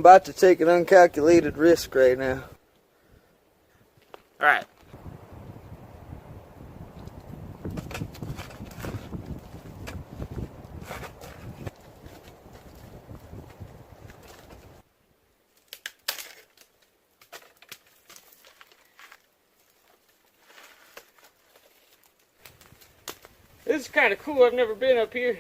about to take an uncalculated risk right now. Alright. This is kind of cool. I've never been up here.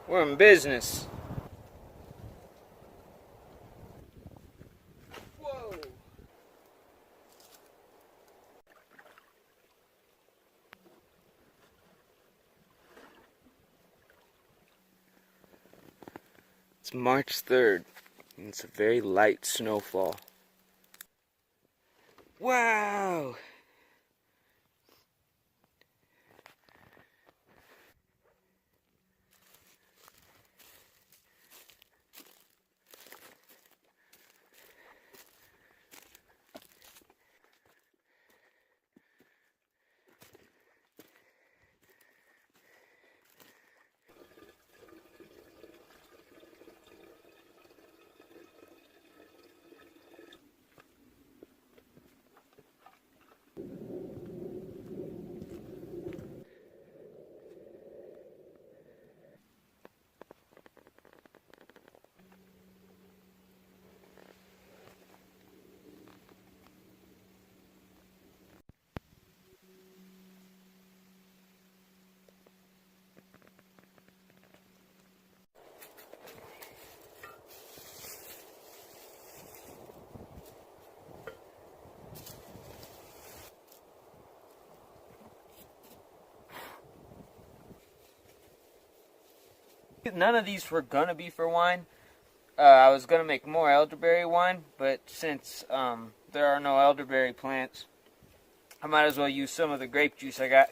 We're in business. Whoa. It's March 3rd, and it's a very light snowfall. Wow! None of these were gonna be for wine. I was gonna make more elderberry wine, but since there are no elderberry plants, I might as well use some of the grape juice I got.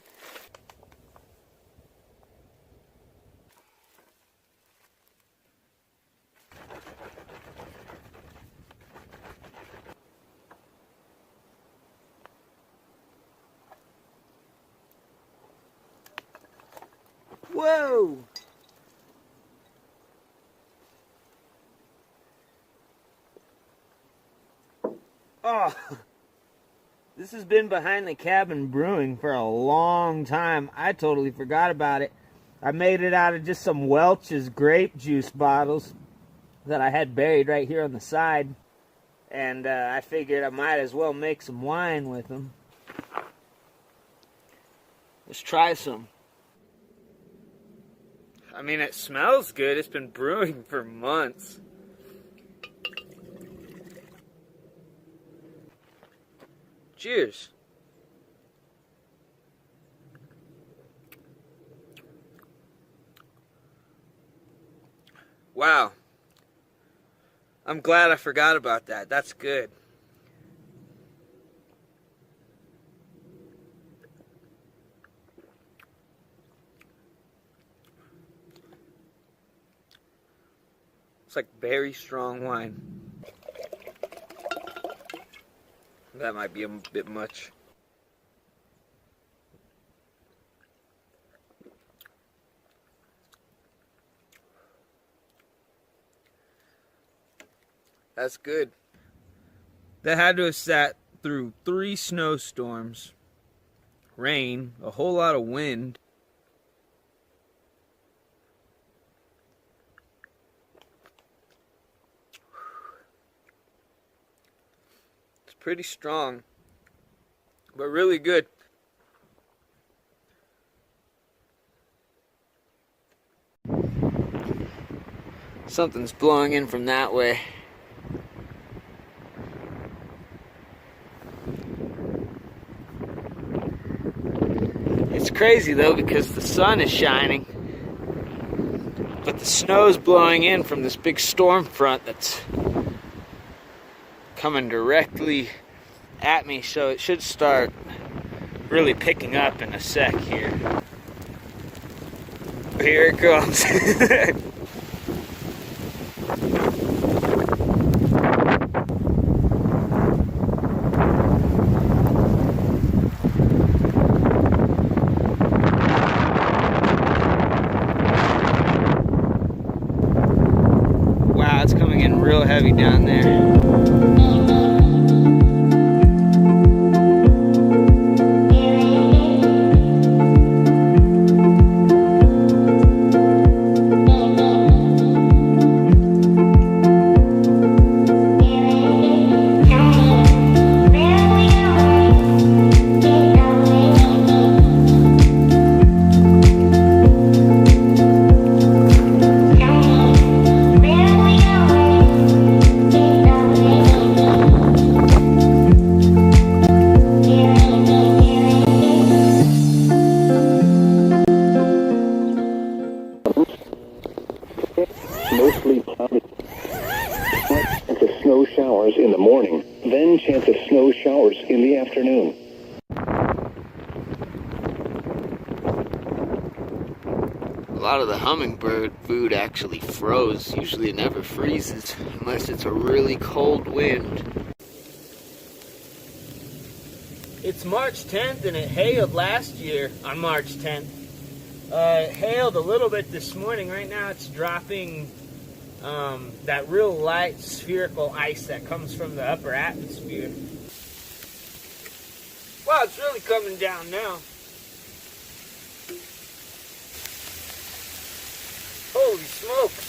Whoa! Oh, this has been behind the cabin brewing for a long time. I totally forgot about it. I made it out of just some Welch's grape juice bottles that I had buried right here on the side. And I figured I might as well make some wine with them. Let's try some. I mean, it smells good. It's been brewing for months. Cheers. Wow. I'm glad I forgot about that. That's good. It's like very strong wine. That might be a bit much. That's good. That had to have sat through 3 snowstorms, rain, a whole lot of wind. Pretty strong, but really good. Something's blowing in from that way. It's crazy though because the sun is shining, but the snow's blowing in from this big storm front that's coming directly at me, so it should start really picking up in a sec here. Here it comes. getting real heavy down there. Mostly cloudy. Chance of snow showers in the morning, then chance of snow showers in the afternoon. A lot of the hummingbird food actually froze. Usually it never freezes unless it's a really cold wind. It's March 10th and it hailed last year on March 10th. It hailed a little bit this morning. Right now it's dropping that real light spherical ice that comes from the upper atmosphere. Wow, it's really coming down now. Holy smokes.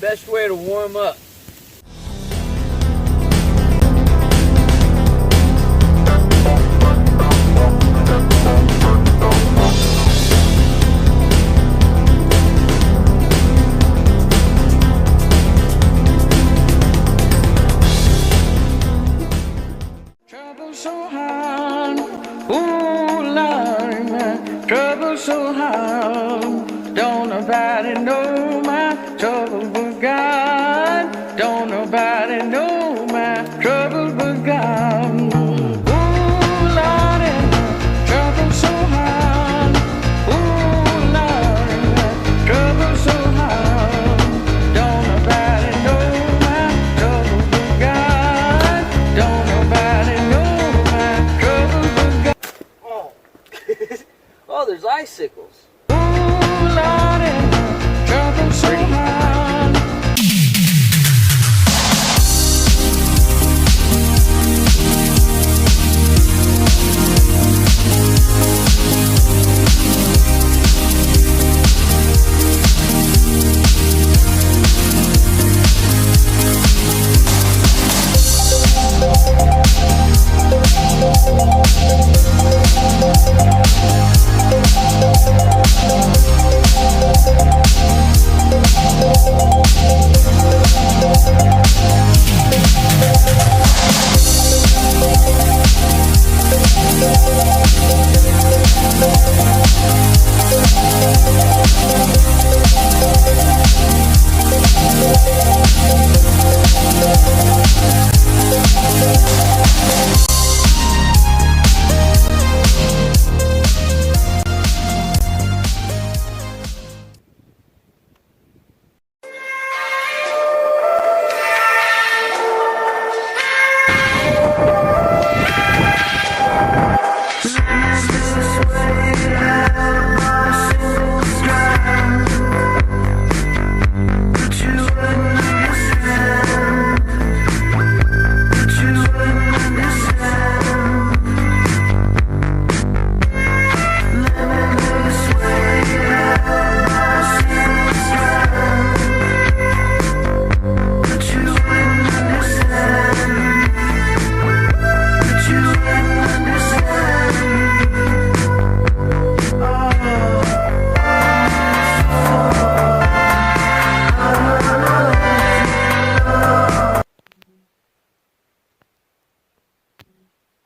Best way to warm up. Trouble so hard, ooh Lord, my trouble so hard. Don't nobody know my trouble but God. Don't nobody know my trouble but God. Ooh Lord, my trouble so hard, ooh Lord, my trouble so hard. Don't nobody know my trouble but God. Don't nobody know my trouble but God. Oh, oh, there's icicles. Ooh, Lordy, trouble so hard.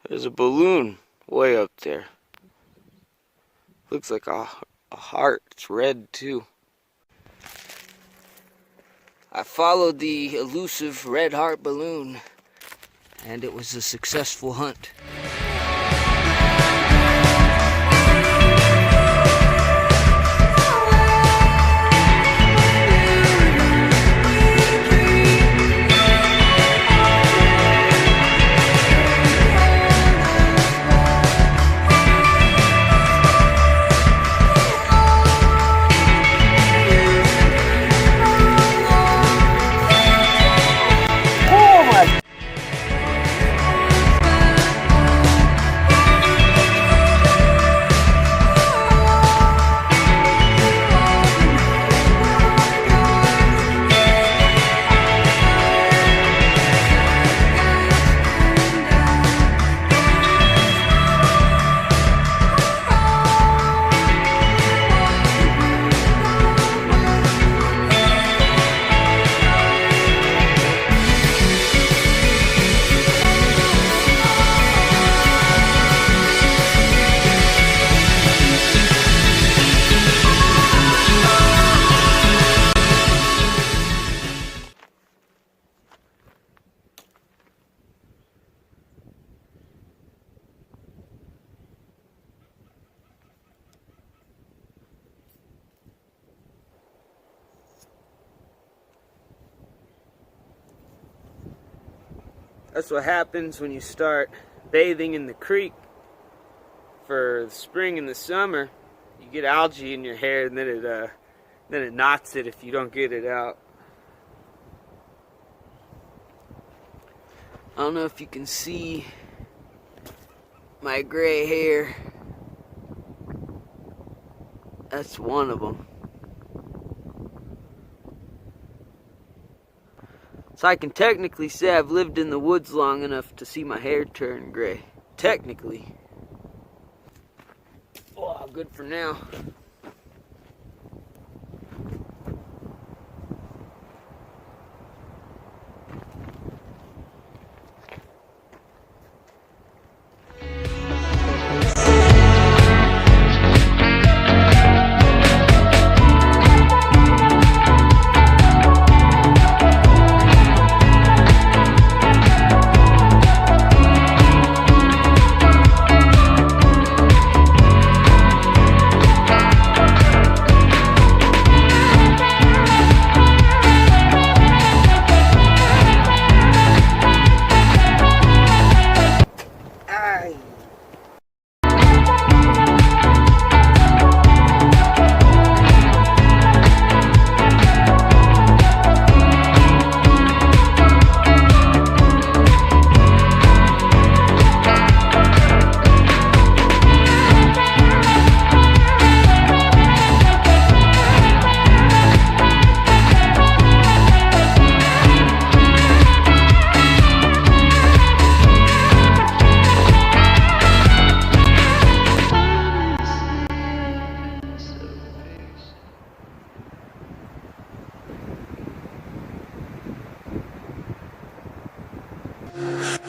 There's a balloon way up there. Looks like a heart. It's red too. I followed the elusive red heart balloon, and it was a successful hunt. That's what happens when you start bathing in the creek for the spring and the summer. You get algae in your hair, and then it knots it if you don't get it out. I don't know if you can see my gray hair. That's one of them. So I can technically say I've lived in the woods long enough to see my hair turn gray. Technically. Oh, good for now.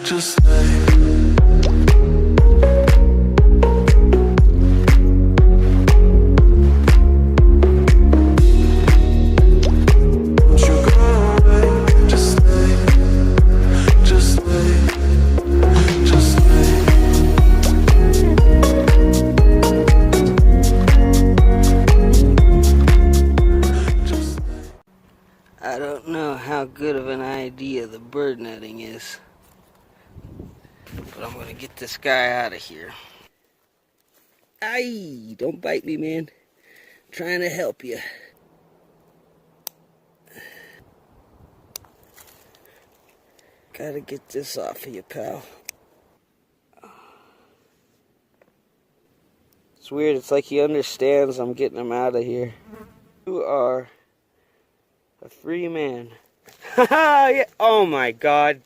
Just stay. I don't know how good of an idea the bird netting is, but I'm gonna get this guy out of here. Aye, don't bite me, man. I'm trying to help you. Gotta get this off of you, pal. It's weird, it's like he understands I'm getting him out of here. You are a free man. Haha, yeah. Oh my god.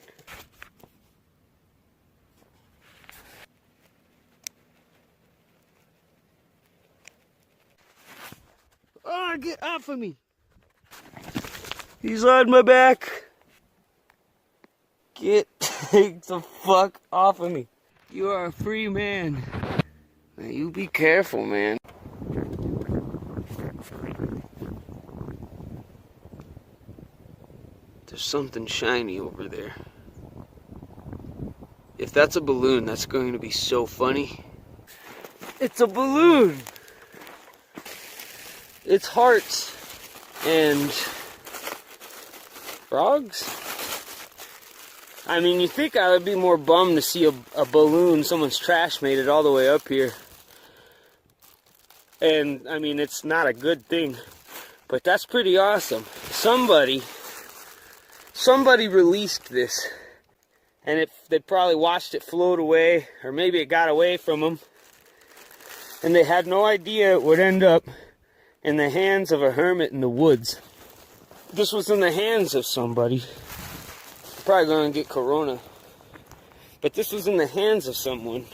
Oh, get off of me. He's on my back. Get the fuck off of me. You are a free man. Now you be careful, man. There's something shiny over there. If that's a balloon, that's going to be so funny. It's a balloon! It's hearts and frogs? I mean, you think I would be more bummed to see a balloon, someone's trash made it all the way up here. And, I mean, it's not a good thing. But that's pretty awesome. Somebody released this. And they probably watched it float away, or maybe it got away from them. And they had no idea it would end up in the hands of a hermit in the woods. This was in the hands of somebody. Probably gonna get corona. But this was in the hands of someone.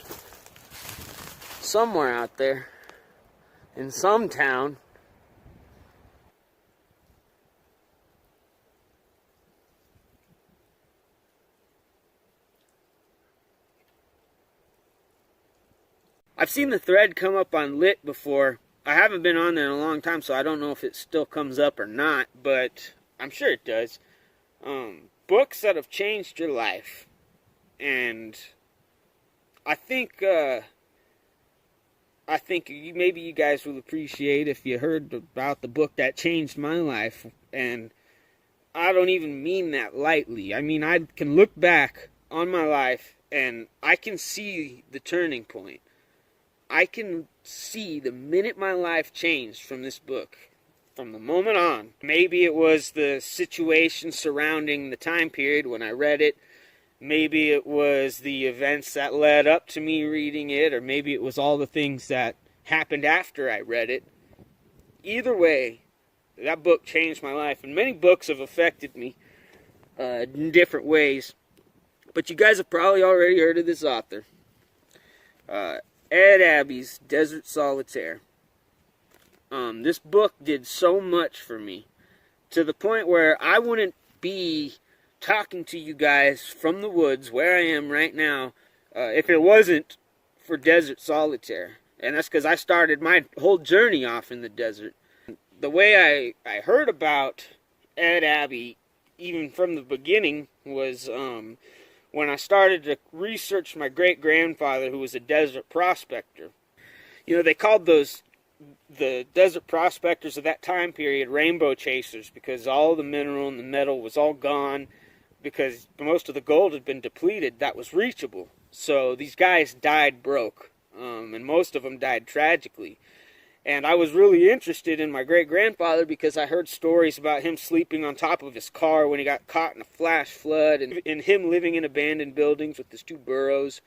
Somewhere out there. In some town. I've seen the thread come up on Lit before. I haven't been on there in a long time, so I don't know if it still comes up or not, but I'm sure it does. Books that have changed your life. And I think maybe you guys will appreciate if you heard about the book that changed my life. And I don't even mean that lightly. I mean, I can look back on my life, and I can see the turning point. I can see the minute my life changed from this book, from the moment on. Maybe it was the situation surrounding the time period when I read it. Maybe it was the events that led up to me reading it, or maybe it was all the things that happened after I read it. Either way, that book changed my life, and many books have affected me in different ways. But you guys have probably already heard of this author. Ed Abbey's Desert Solitaire. This book did so much for me, to the point where I wouldn't be talking to you guys from the woods where I am right now if it wasn't for Desert Solitaire. And that's because I started my whole journey off in the desert. The way I heard about Ed Abbey, even from the beginning, was when I started to research my great-grandfather, who was a desert prospector. You know, they called the desert prospectors of that time period rainbow chasers, because all the mineral and the metal was all gone, because most of the gold had been depleted that was reachable. So these guys died broke, and most of them died tragically. And I was really interested in my great-grandfather because I heard stories about him sleeping on top of his car when he got caught in a flash flood, and him living in abandoned buildings with his 2 burros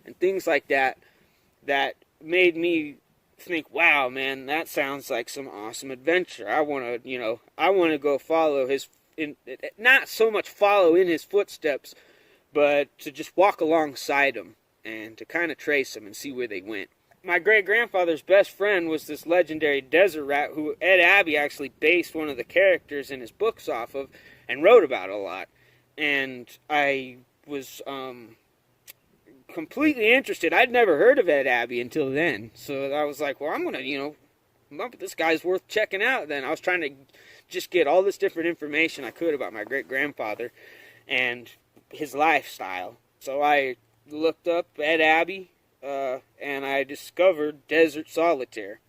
and things like that, that made me think, wow, man, that sounds like some awesome adventure. I want to go follow not so much follow in his footsteps, but to just walk alongside him and to kind of trace him and see where they went. My great-grandfather's best friend was this legendary desert rat who Ed Abbey actually based one of the characters in his books off of and wrote about a lot. And I was completely interested. I'd never heard of Ed Abbey until then. So I was like, well, I'm going to, this guy's worth checking out then. I was trying to just get all this different information I could about my great-grandfather and his lifestyle. So I looked up Ed Abbey, and I discovered Desert Solitaire.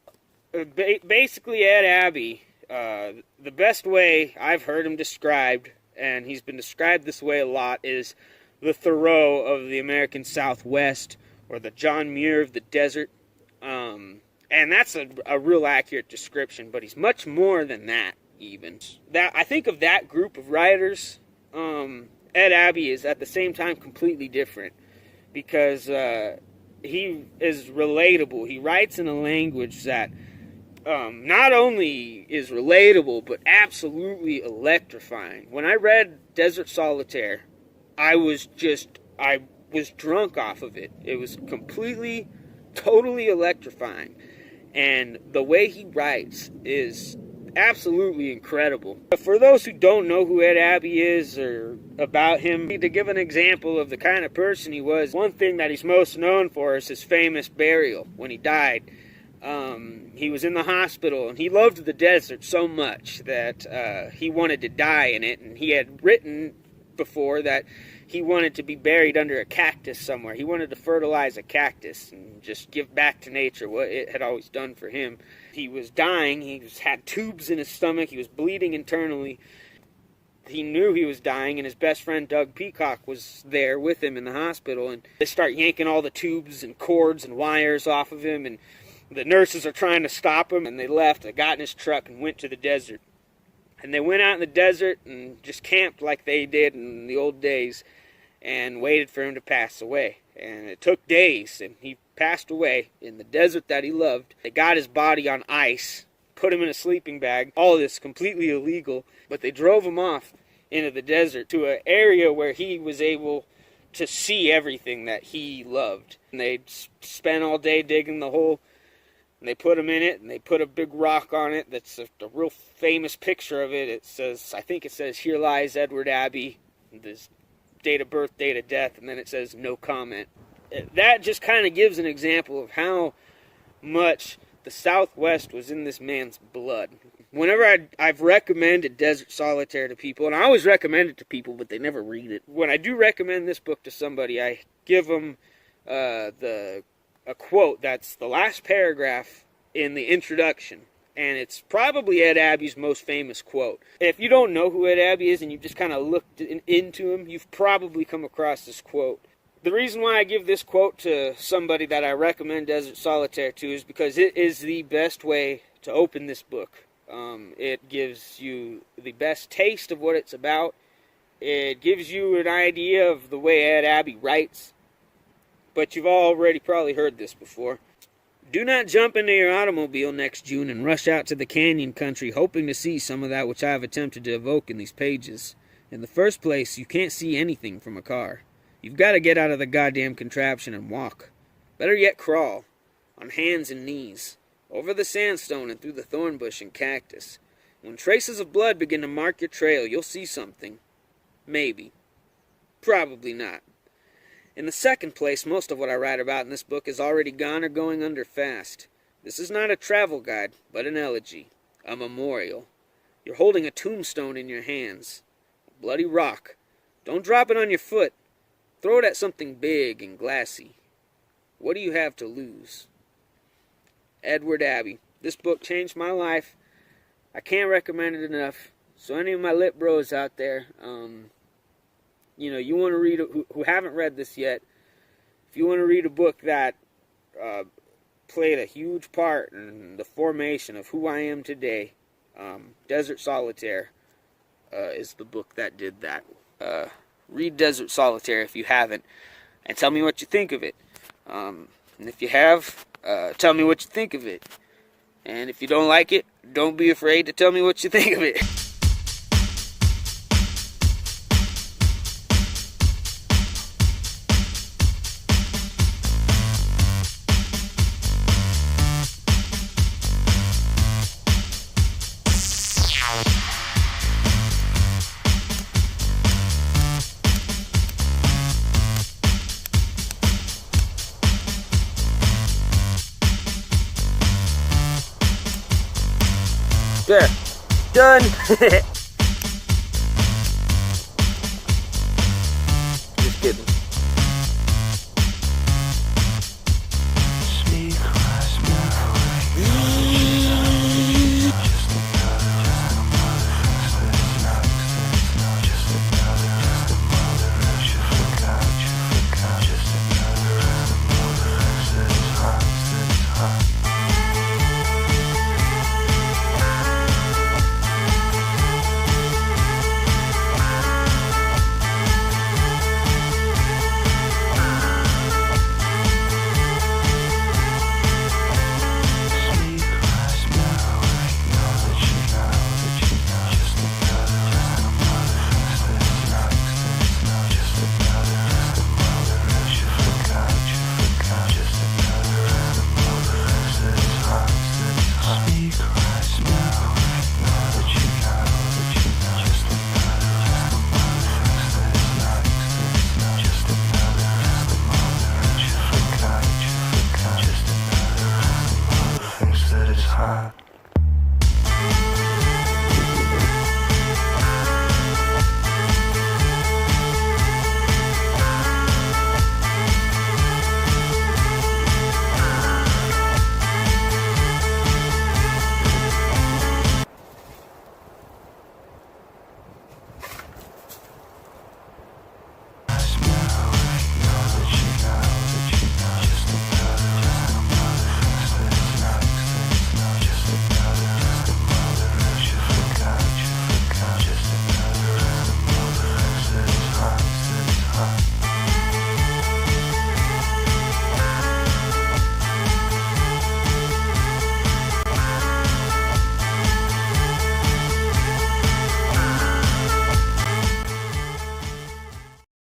Basically, Ed Abbey, the best way I've heard him described, and he's been described this way a lot, is the Thoreau of the American Southwest, or the John Muir of the desert. And that's a real accurate description, but he's much more than that, even. I think of that group of writers, Ed Abbey is at the same time completely different, because he is relatable. He writes in a language that not only is relatable, but absolutely electrifying. When I read Desert Solitaire, I was drunk off of it. It was completely, totally electrifying. And the way he writes is absolutely incredible. For those who don't know who Ed Abbey is or about him, to give an example of the kind of person he was, one thing that he's most known for is his famous burial when he died. He was in the hospital, and he loved the desert so much that he wanted to die in it, and he had written before that he wanted to be buried under a cactus somewhere. He wanted to fertilize a cactus and just give back to nature what it had always done for him. He was dying. He had tubes in his stomach. He was bleeding internally. He knew he was dying, and his best friend Doug Peacock was there with him in the hospital, and they start yanking all the tubes and cords and wires off of him, and the nurses are trying to stop him, and they left. They got in his truck and went to the desert. And they went out in the desert and just camped like they did in the old days and waited for him to pass away. And it took days, and he passed away in the desert that he loved. They got his body on ice, put him in a sleeping bag. All of this completely illegal, but they drove him off into the desert to an area where he was able to see everything that he loved. And they spent all day digging the hole, and they put him in it, and they put a big rock on it that's a real famous picture of it. It says, I think it says, "Here lies Edward Abbey," this date of birth, date of death, and then it says, "No comment." That just kind of gives an example of how much the Southwest was in this man's blood. Whenever I've recommended Desert Solitaire to people, and I always recommend it to people, but they never read it. When I do recommend this book to somebody, I give them a quote that's the last paragraph in the introduction. and it's probably Ed Abbey's most famous quote. If you don't know who Ed Abbey is and you've just kind of looked into him, you've probably come across this quote. The reason why I give this quote to somebody that I recommend Desert Solitaire to is because it is the best way to open this book. It gives you the best taste of what it's about. It gives you an idea of the way Ed Abbey writes. But you've already probably heard this before. Do not jump into your automobile next June and rush out to the canyon country hoping to see some of that which I have attempted to evoke in these pages. In the first place, you can't see anything from a car. You've got to get out of the goddamn contraption and walk. Better yet, crawl. On hands and knees. Over the sandstone and through the thorn bush and cactus. When traces of blood begin to mark your trail, you'll see something. Maybe. Probably not. In the second place, most of what I write about in this book is already gone or going under fast. This is not a travel guide, but an elegy. A memorial. You're holding a tombstone in your hands. A bloody rock. Don't drop it on your foot. Throw it at something big and glassy. What do you have to lose? Edward Abbey. This book changed my life. I can't recommend it enough. So any of my lit bros out there, you want to read, who haven't read this yet, if you want to read a book that played a huge part in the formation of who I am today, Desert Solitaire is the book that did that. Read Desert Solitaire if you haven't, and tell me what you think of it. And if you have, tell me what you think of it. And if you don't like it, don't be afraid to tell me what you think of it. There. Done.